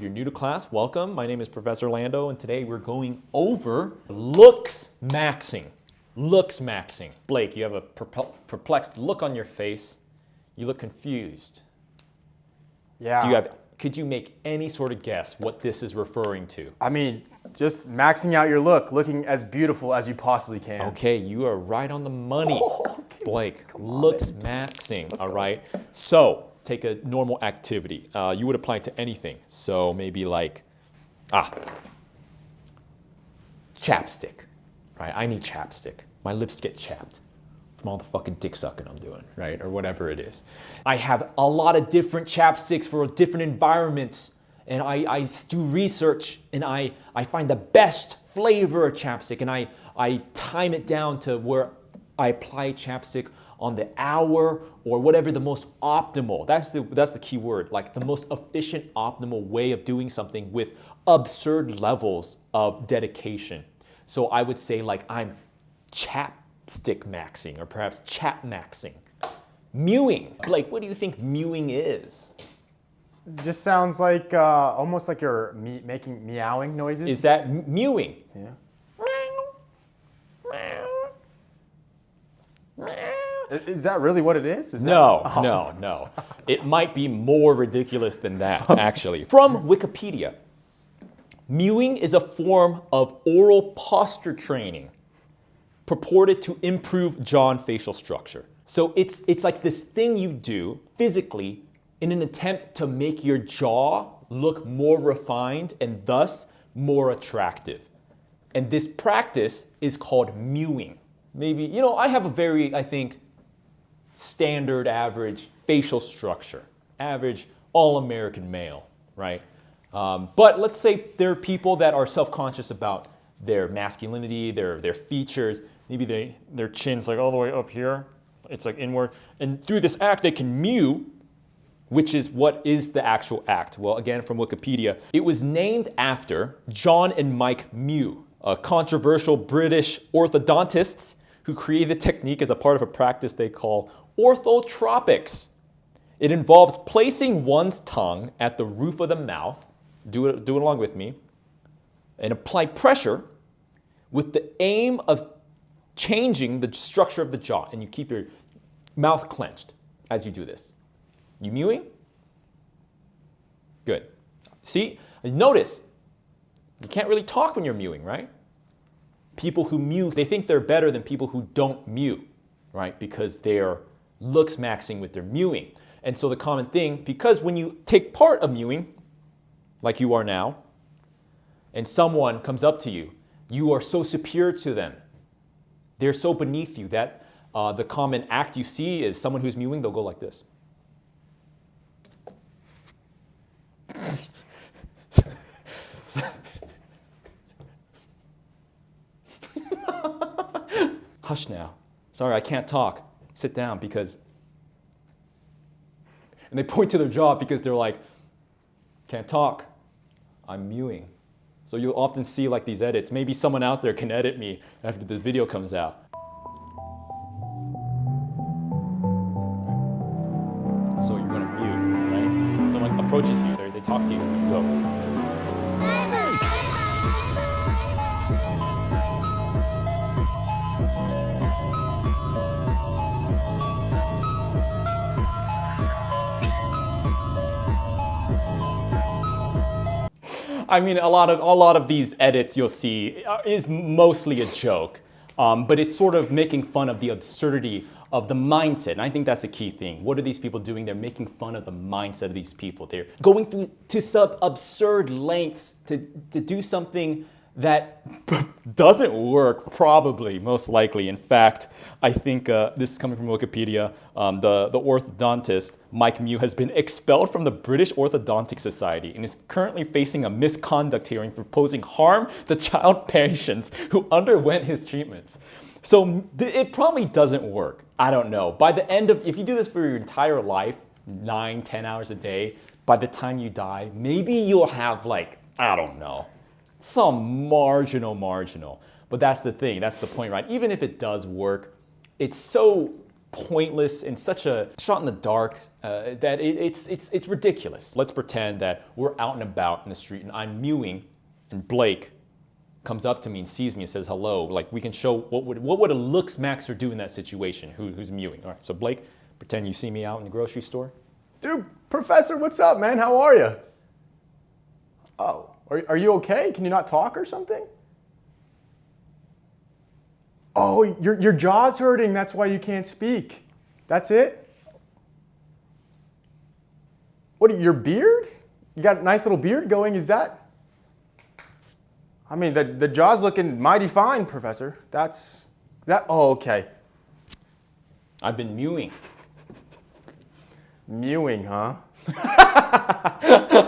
If you're new to class, welcome. My name is Professor Lando, and today we're going over looks maxing. Looks maxing. Blake, you have a perplexed look on your face. You look confused. Yeah. Could you make any sort of guess what this is referring to? I mean, just maxing out your look, looking as beautiful as you possibly can. Okay, you are right on the money, Blake. Looks maxing, all right? Go. So, take a normal activity. You would apply it to anything. So maybe like, chapstick, right? I need chapstick. My lips get chapped from all the fucking dick sucking I'm doing, right? Or whatever it is. I have a lot of different chapsticks for different environments, and I do research, and I find the best flavor of chapstick, and I time it down to where I apply chapstick on the hour or whatever the most optimal, that's the key word, like the most efficient, optimal way of doing something with absurd levels of dedication. So I would say like I'm chapstick maxing or perhaps chap maxing. Mewing, Blake, what do you think mewing is? Just sounds like almost like you're making meowing noises. Is that mewing? Yeah. Is that really what it is? No. It might be more ridiculous than that, actually. From Wikipedia, mewing is a form of oral posture training purported to improve jaw and facial structure. So it's like this thing you do physically in an attempt to make your jaw look more refined and thus more attractive. And this practice is called mewing. Maybe, I have a very, I think, standard average facial structure, average all-American male, right? But let's say there are people that are self-conscious about their masculinity, their features. Maybe their chin's like all the way up here. It's like inward. And through this act, they can mew, which is what is the actual act? Well, again, from Wikipedia, it was named after John and Mike Mew, controversial British orthodontists who created the technique as a part of a practice they call orthotropics. It involves placing one's tongue at the roof of the mouth, do it along with me, and apply pressure with the aim of changing the structure of the jaw. And you keep your mouth clenched as you do this. You mewing? Good. See, notice, you can't really talk when you're mewing, right? People who mew, they think they're better than people who don't mew, right? Because they're looks maxing with their mewing. And so the common thing, because when you take part of mewing, like you are now, and someone comes up to you, you are so superior to them. They're so beneath you that the common act you see is someone who's mewing, they'll go like this. Hush now. Sorry, I can't talk. Sit down because... And they point to their jaw because they're like, can't talk. I'm mewing. So you'll often see like these edits. Maybe someone out there can edit me after this video comes out. So you're gonna mew, right? Someone approaches you, they talk to you, you go. I mean, a lot of these edits you'll see is mostly a joke, but it's sort of making fun of the absurdity of the mindset. And I think that's the key thing. What are these people doing? They're making fun of the mindset of these people. They're going through to some absurd lengths to do something that doesn't work, probably, most likely. In fact, I think this is coming from Wikipedia. The orthodontist, Mike Mew, has been expelled from the British Orthodontic Society and is currently facing a misconduct hearing for posing harm to child patients who underwent his treatments. So it probably doesn't work. I don't know. By the end of, if you do this for your entire life, 9-10 hours a day, by the time you die, maybe you'll have like, I don't know, some marginal. But that's the thing, that's the point, right? Even if it does work, it's so pointless and such a shot in the dark that it's ridiculous. Let's pretend that we're out and about in the street and I'm mewing, and Blake comes up to me and sees me and says hello. Like, we can show what would a looks maxer do in that situation, who's mewing. All right, so Blake, pretend you see me out in the grocery store. Dude, Professor, what's up, man? How are you? Oh, are you okay? Can you not talk or something? Oh, your jaw's hurting. That's why you can't speak. That's it? What, your beard? You got a nice little beard going, is that? I mean, the jaw's looking mighty fine, Professor. Oh, okay. I've been mewing. Mewing, huh?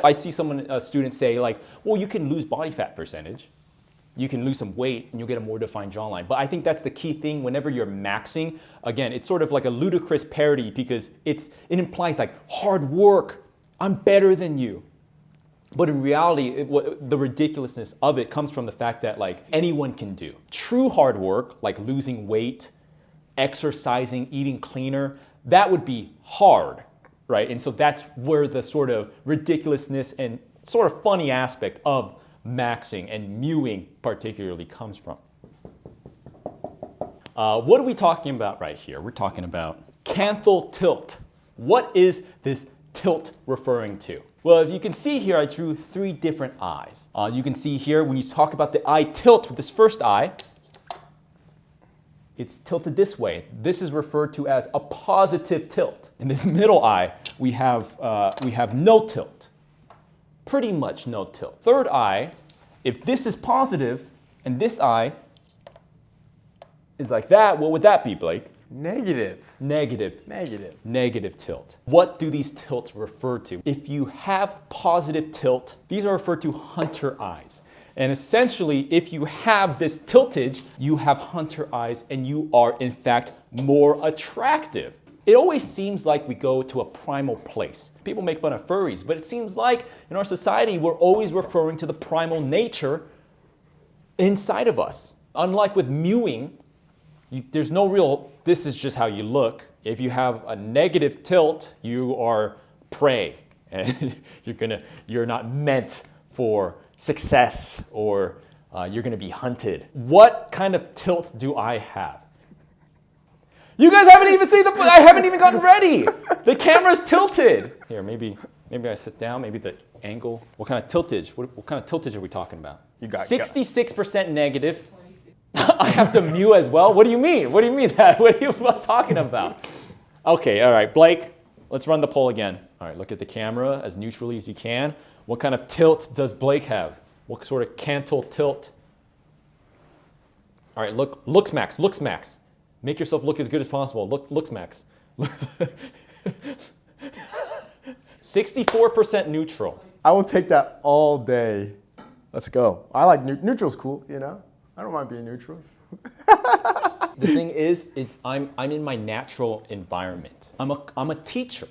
I see a student say like, well, you can lose body fat percentage. You can lose some weight and you'll get a more defined jawline. But I think that's the key thing whenever you're maxing. Again, it's sort of like a ludicrous parody because it implies like hard work, I'm better than you. But in reality, the ridiculousness of it comes from the fact that like anyone can do. True hard work, like losing weight, exercising, eating cleaner, that would be hard, right? And so that's where the sort of ridiculousness and sort of funny aspect of maxing and mewing particularly comes from. What are we talking about right here? We're talking about canthal tilt. What is this tilt referring to? Well, if you can see here, I drew 3 different eyes. You can see here when you talk about the eye tilt with this first eye, it's tilted this way. This is referred to as a positive tilt. In this middle eye, we have no tilt. Pretty much no tilt. Third eye, if this is positive and this eye is like that, what would that be, Blake? Negative. Negative. Negative. Negative tilt. What do these tilts refer to? If you have positive tilt, these are referred to hunter eyes. And essentially, if you have this tiltage, you have hunter eyes and you are in fact more attractive. It always seems like we go to a primal place. People make fun of furries, but it seems like in our society, we're always referring to the primal nature inside of us. Unlike with mewing, there's no real, this is just how you look. If you have a negative tilt, you are prey. And you're not meant for success or you're gonna be hunted. What kind of tilt do I have? You guys haven't even seen I haven't even gotten ready. The camera's tilted. Here, maybe I sit down, maybe the angle. What kind of tiltage? What kind of tiltage are we talking about? 66% negative. I have to mew as well? What do you mean? What do you mean that? What are you talking about? Okay, all right, Blake, let's run the poll again. All right, look at the camera as neutrally as you can. What kind of tilt does Blake have? What sort of canthal tilt? All right, looks max. Make yourself look as good as possible. Looks max. 64% neutral. I will take that all day. Let's go. I like neutral's cool, you know? I don't mind being neutral. The thing is I'm in my natural environment. I'm a teacher.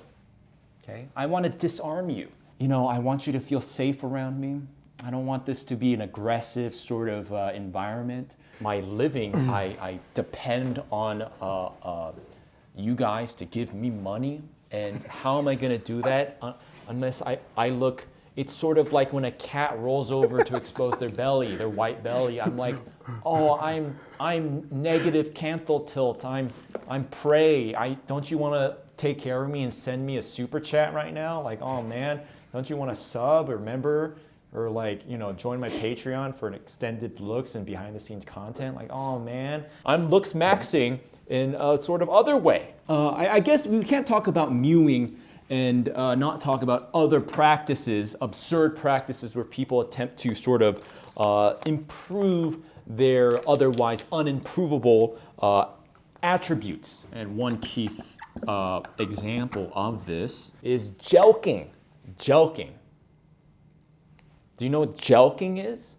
Okay? I want to disarm you. You know, I want you to feel safe around me. I don't want this to be an aggressive sort of environment. My living, I depend on you guys to give me money. And how am I going to do that unless I look, it's sort of like when a cat rolls over to expose their belly, their white belly. I'm like, oh, I'm negative canthal tilt. I'm prey. Don't you want to take care of me and send me a super chat right now? Like, oh man, don't you want to sub or member or like, you know, join my Patreon for an extended looks and behind the scenes content? Like, oh man, I'm looks maxing in a sort of other way. I guess we can't talk about mewing and not talk about other practices, absurd practices where people attempt to sort of improve their otherwise unimprovable attributes. And one key example of this is jelqing. Jelqing. Do you know what jelqing is?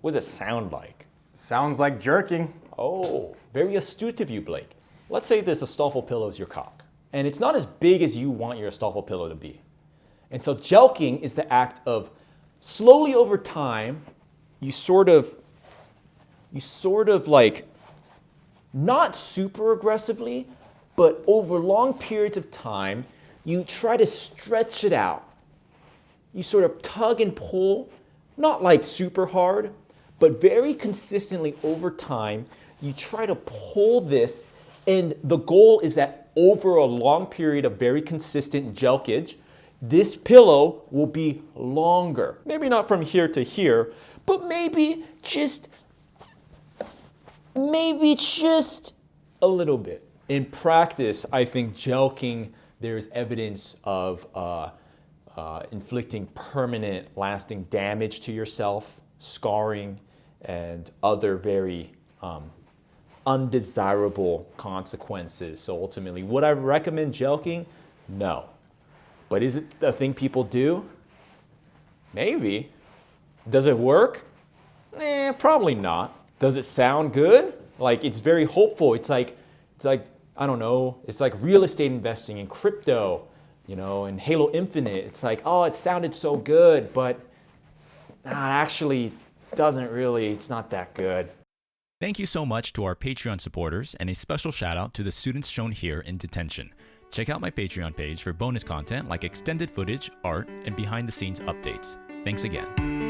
What does it sound like? Sounds like jerking. Oh, very astute of you, Blake. Let's say this Astolfo pillow is your cock, and it's not as big as you want your Astolfo pillow to be. And so jelqing is the act of slowly over time, you sort of like, not super aggressively, but over long periods of time, you try to stretch it out. You sort of tug and pull, not like super hard, but very consistently over time, you try to pull this, and the goal is that over a long period of very consistent jelkage, this pillow will be longer. Maybe not from here to here, but maybe just a little bit. In practice, I think jelking, there's evidence of inflicting permanent, lasting damage to yourself, scarring, and other very undesirable consequences. So ultimately, would I recommend jelking? No. But is it a thing people do? Maybe. Does it work? Probably not. Does it sound good? Like, it's very hopeful. It's like, I don't know, it's like real estate investing in crypto, you know, and Halo Infinite. It's like, oh, it sounded so good, but it actually doesn't really, it's not that good. Thank you so much to our Patreon supporters, and a special shout out to the students shown here in detention. Check out my Patreon page for bonus content like extended footage, art, and behind the scenes updates. Thanks again.